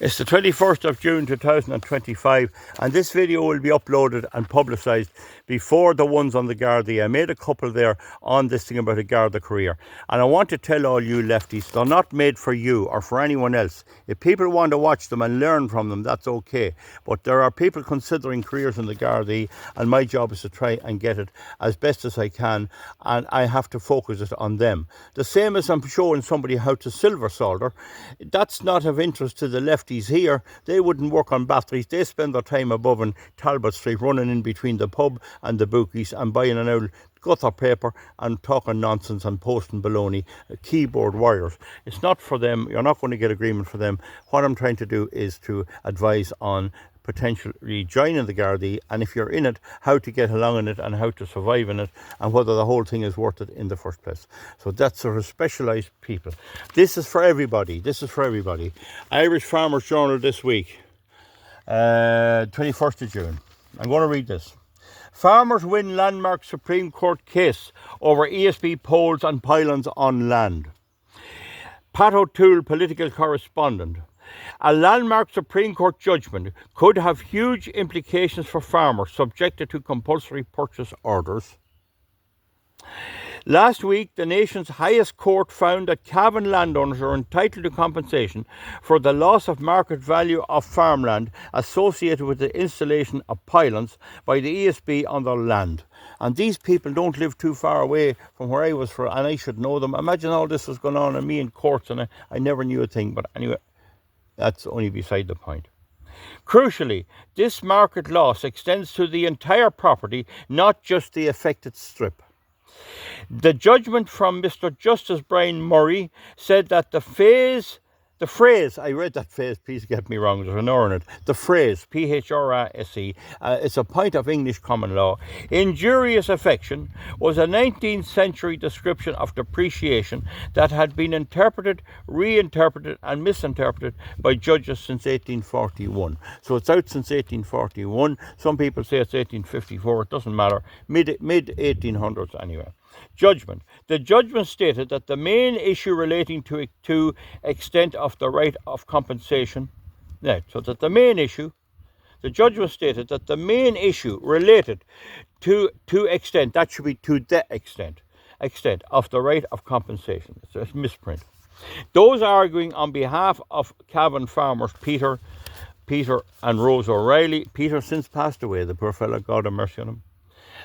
It's the 21st of June 2025, and this video will be uploaded and publicised before the ones on the Gardaí. I made a couple there on this thing about a Garda career, and I want to tell all you lefties, they're not made for you or for anyone else. If people want to watch them and learn from them, that's okay, but there are people considering careers in the Gardaí, and my job is to try and get it as best as I can, and I have to focus it on them. The same as I'm showing somebody how to silver solder, that's not of interest to the lefties here. They wouldn't work on batteries. They spend their time above in Talbot Street running in between the pub and the bookies and buying an old gutter paper and talking nonsense and posting baloney, keyboard warriors. It's not for them. You're not going to get agreement for them. What I'm trying to do is to advise on potentially joining the Gardaí, and if you're in it, how to get along in it and how to survive in it, and whether the whole thing is worth it in the first place. So that's sort of specialised people. This is for everybody. This is for everybody. Irish Farmers Journal this week, 21st of June. I'm going to read this. Farmers win landmark Supreme Court case over ESB poles and pylons on land. Pat O'Toole, political correspondent. A landmark Supreme Court judgment could have huge implications for farmers subjected to compulsory purchase orders. Last week, the nation's highest court found that Cavan landowners are entitled to compensation for the loss of market value of farmland associated with the installation of pylons by the ESB on their land. And these people don't live too far away from where I was, and I should know them. Imagine all this was going on in me in courts, and I never knew a thing. But anyway, that's only beside the point. Crucially, this market loss extends to the entire property, not just the affected strip. The judgment from Mr. Justice Brian Murray said that the phrase, I read that phrase, please get me wrong, there's an R in it, the phrase, P-H-R-A-S-E, it's a point of English common law. Injurious affection was a 19th century description of depreciation that had been interpreted, reinterpreted and misinterpreted by judges since 1841. So it's out since 1841. Some people say it's 1854, it doesn't matter, mid 1800s anyway. Judgment. The judgment stated that the main issue relating to extent of the right of compensation, the judgment stated that the main issue related to extent, that should be to the extent of the right of compensation. It's a misprint. Those arguing on behalf of Cavan farmers, Peter and Rose O'Reilly, Peter since passed away, the poor fellow, God have mercy on him,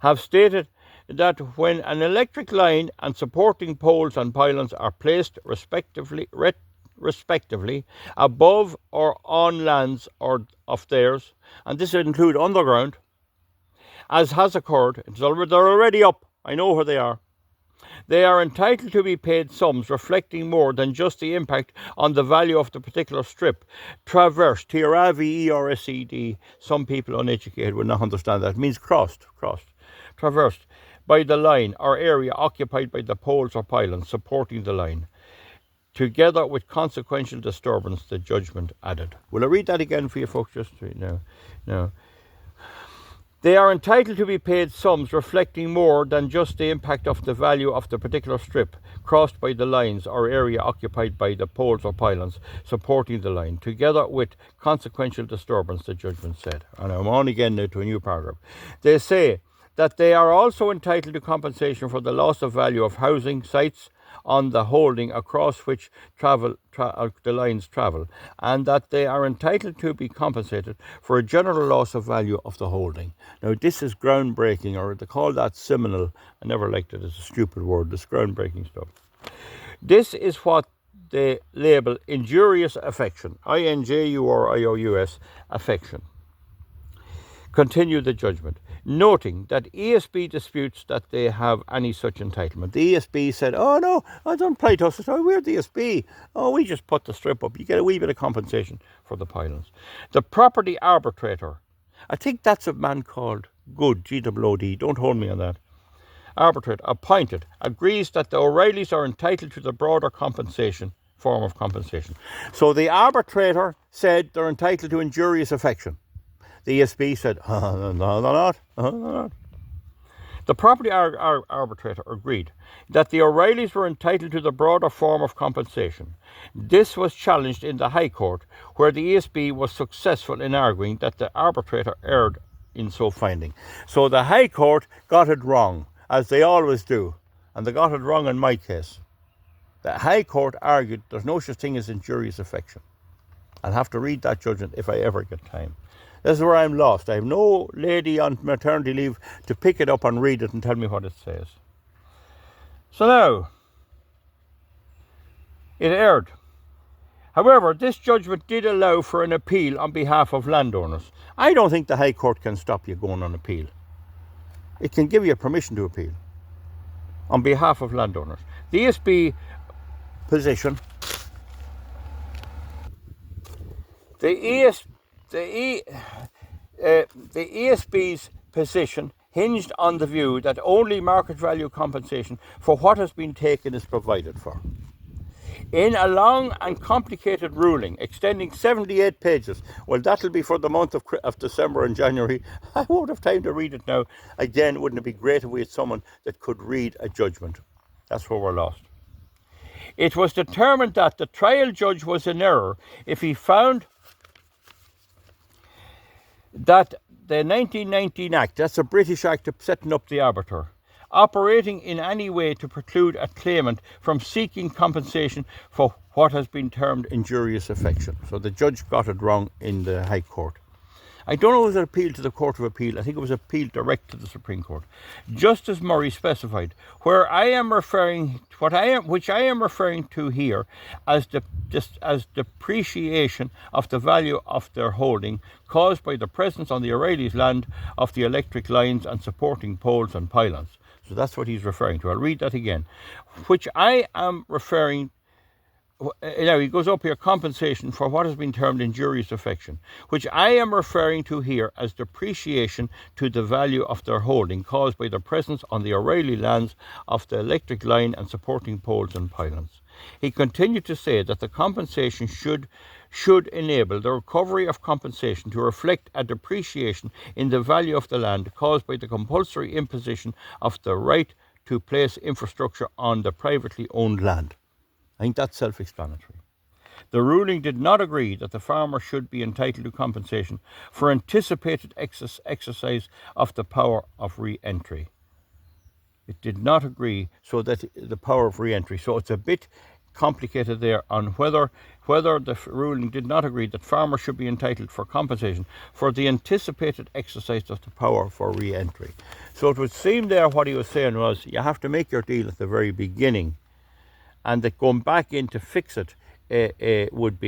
have stated that when an electric line and supporting poles and pylons are placed respectively above or on lands or of theirs, and this would include underground, as has occurred, they're already up, I know where they are entitled to be paid sums reflecting more than just the impact on the value of the particular strip traversed, T-R-A-V-E-R-S-E-D, some people uneducated will not understand that, it means crossed, traversed by the line or area occupied by the poles or pylons supporting the line, together with consequential disturbance, the judgment added. Will I read that again for you folks just now? They are entitled to be paid sums reflecting more than just the impact of the value of the particular strip crossed by the lines or area occupied by the poles or pylons supporting the line, together with consequential disturbance, the judgment said. And I'm on again now to a new paragraph. They say that they are also entitled to compensation for the loss of value of housing sites on the holding across which the lines travel, and that they are entitled to be compensated for a general loss of value of the holding. Now, this is groundbreaking, or they call that seminal. I never liked it, it's a stupid word, this groundbreaking stuff. This is what they label injurious affection, I-N-J-U-R-I-O-U-S, affection. Continue the judgment, noting that ESB disputes that they have any such entitlement. The ESB said, oh no, I don't apply to us. Oh, we're the ESB. Oh, we just put the strip up. You get a wee bit of compensation for the pylons. The property arbitrator, I think that's a man called Good, G-O-O-D, don't hold me on that. Arbitrator, appointed, agrees that the O'Reillys are entitled to the broader form of compensation. So the arbitrator said they're entitled to injurious affection. The ESB said, no, they're not. The property arbitrator agreed that the O'Reillys were entitled to the broader form of compensation. This was challenged in the High Court, where the ESB was successful in arguing that the arbitrator erred in so finding. So the High Court got it wrong, as they always do, and they got it wrong in my case. The High Court argued there's no such thing as injurious affection. I'll have to read that judgment if I ever get time. This is where I'm lost. I have no lady on maternity leave to pick it up and read it and tell me what it says. So now, it erred. However, this judgment did allow for an appeal on behalf of landowners. I don't think the High Court can stop you going on appeal. It can give you permission to appeal on behalf of landowners. The ESB position, the ESB's position hinged on the view that only market value compensation for what has been taken is provided for. In a long and complicated ruling extending 78 pages, well, that'll be for the month of December and January. I won't have time to read it now. Again, wouldn't it be great if we had someone that could read a judgment? That's where we're lost. It was determined that the trial judge was in error if he found that the 1919 Act, that's a British Act of setting up the arbiter, operating in any way to preclude a claimant from seeking compensation for what has been termed injurious affection. So the judge got it wrong in the High Court. I don't know if it was appealed to the Court of Appeal. I think it was appealed direct to the Supreme Court. Justice Murray specified, which I am referring to here as depreciation of the value of their holding caused by the presence on the O'Reillys' land of the electric lines and supporting poles and pylons. So that's what he's referring to. I'll read that again. Which I am referring now he goes up here, compensation for what has been termed injurious affection, which I am referring to here as depreciation to the value of their holding caused by the presence on the O'Reilly lands of the electric line and supporting poles and pylons. He continued to say that the compensation should enable the recovery of compensation to reflect a depreciation in the value of the land caused by the compulsory imposition of the right to place infrastructure on the privately owned land. I think that's self-explanatory. The ruling did not agree that the farmer should be entitled to compensation for anticipated exercise of the power of re-entry. It did not agree so that the power of re-entry. So it's a bit complicated there on whether the ruling did not agree that farmers should be entitled for compensation for the anticipated exercise of the power for re-entry. So it would seem there what he was saying was you have to make your deal at the very beginning, and that going back in to fix it would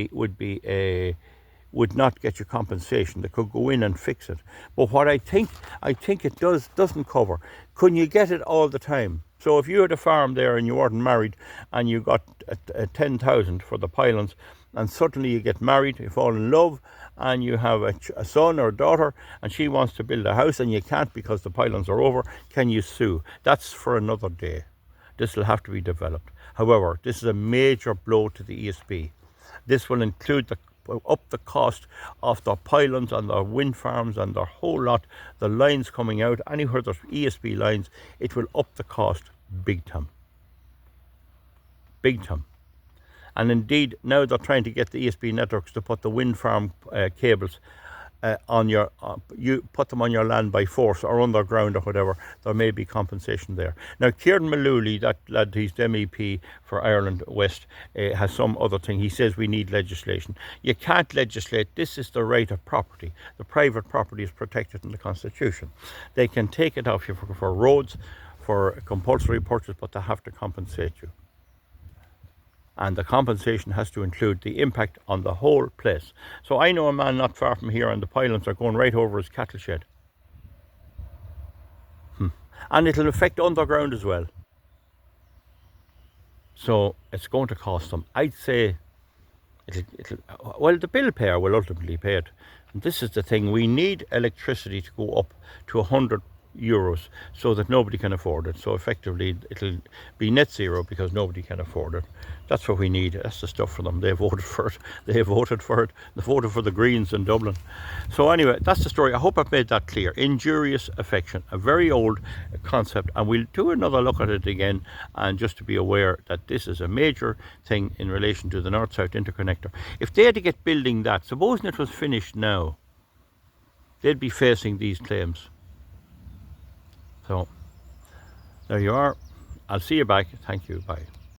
not get you compensation. They could go in and fix it. But what I think it doesn't cover. Couldn't you get it all the time? So if you had a farm there and you weren't married and you got 10,000 for the pylons, and suddenly you get married, you fall in love, and you have a son or a daughter, and she wants to build a house and you can't because the pylons are over, can you sue? That's for another day. This will have to be developed. However, this is a major blow to the ESB. This will include up the cost of the pylons and the wind farms and the whole lot, the lines coming out, anywhere there's ESB lines, it will up the cost big time. Big time. And indeed, now they're trying to get the ESB networks to put the wind farm cables on your, you put them on your land by force or underground or whatever. There may be compensation there. Now, Kieran Mullooly, that lad, he's the MEP for Ireland West, has some other thing. He says we need legislation. You can't legislate. This is the right of property. The private property is protected in the Constitution. They can take it off you for roads, for compulsory purchase, but they have to compensate you. And the compensation has to include the impact on the whole place. So I know a man not far from here and the pylons are going right over his cattle shed. And it'll affect underground as well. So it's going to cost them. I'd say, well, the bill payer will ultimately pay it. And this is the thing, we need electricity to go up to 100 euros, so that nobody can afford it. So effectively, it'll be net zero because nobody can afford it. That's what we need. That's the stuff for them. They voted for it. They voted for it. They voted for the Greens in Dublin. So anyway, that's the story. I hope I've made that clear. Injurious affection, a very old concept, and we'll do another look at it again. And just to be aware that this is a major thing in relation to the North-South interconnector. If they had to get building that, supposing it was finished now, they'd be facing these claims. So there you are. I'll see you back. Thank you. Bye.